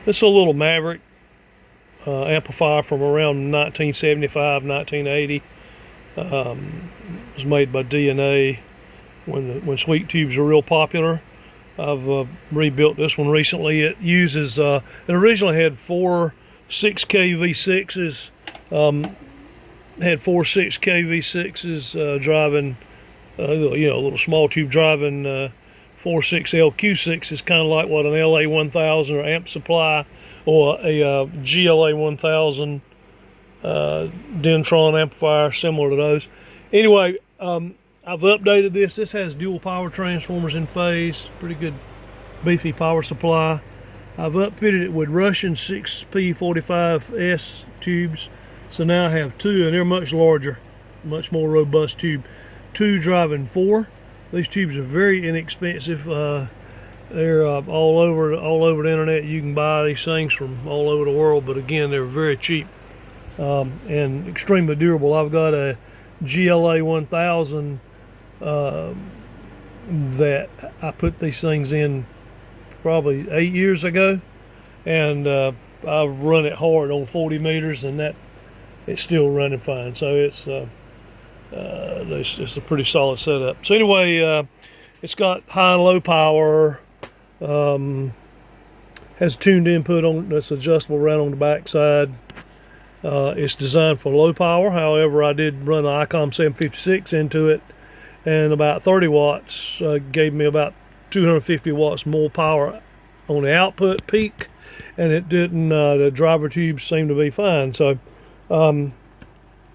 It's a little Maverick amplifier from around 1975, 1980. It was made by D&A when sweep tubes were real popular. I've rebuilt this one recently. It uses, it originally had four 6K V6s, driving, little small tube driving 4.6 LQ6s, kind of like what an LA 1000 or Amp Supply or a GLA 1000 Dentron amplifier, similar to those. Anyway, I've updated this. This has dual power transformers in phase, pretty good beefy power supply. I've upfitted it with Russian 6P45S tubes, so now I have two, and they're much larger, much more robust tube. Two driving four. These tubes are very inexpensive. They're all over the internet. You can buy these things from all over the world, but again, they're very cheap and extremely durable. I've got a GLA 1000 that I put these things in probably 8 years ago, and I've run it hard on 40 meters, and it's still running fine. So it's a pretty solid setup. So anyway, it's got high and low power, has tuned input on that's adjustable right on the back side. It's designed for low power. However, I did run an ICOM 756 into it, and about 30 watts gave me about 250 watts more power on the output peak, and it didn't. The driver tubes seem to be fine. So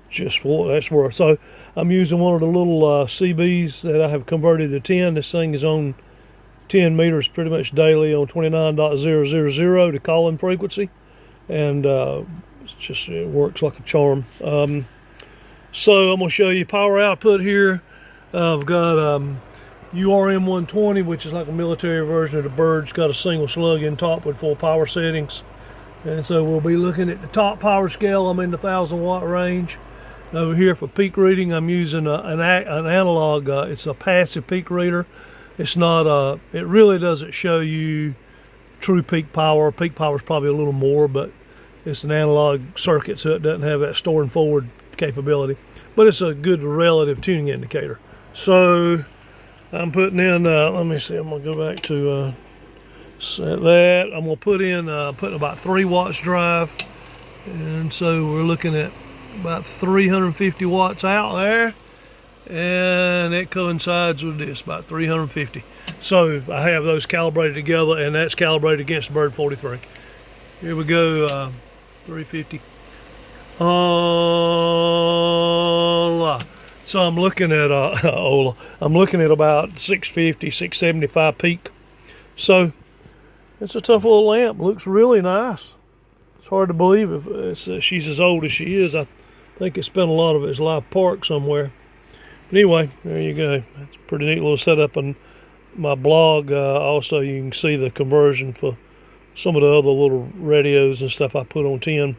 just for what that's worth. So I'm using one of the little CBs that I have converted to 10. This thing is on 10 meters pretty much daily on 29.000, the calling frequency, and it works like a charm. So I'm going to show you power output here. I've got URM 120, which is like a military version of the Bird. It's got a single slug in top with full power settings. And so we'll be looking at the top power scale. I'm in the 1,000 watt range. Over here for peak reading, I'm using an analog. It's a passive peak reader. It's not. It really doesn't show you true peak power. Peak power is probably a little more, but it's an analog circuit, so it doesn't have that store and forward capability. But it's a good relative tuning indicator. So I'm putting in. Let me see. I'm gonna go back to set that. I'm gonna put in putting about 3 watts drive, and so we're looking at about 350 watts out there, and it coincides with this, about 350. So I have those calibrated together, and that's calibrated against the Bird 43. Here we go, 350. So I'm looking at I'm looking at about 650, 675 peak. So it's a tough little lamp. Looks really nice. It's hard to believe if she's as old as she is. I think it spent a lot of its life parked somewhere. But anyway, there you go. It's a pretty neat little setup. On my blog, also you can see the conversion for some of the other little radios and stuff I put on 10.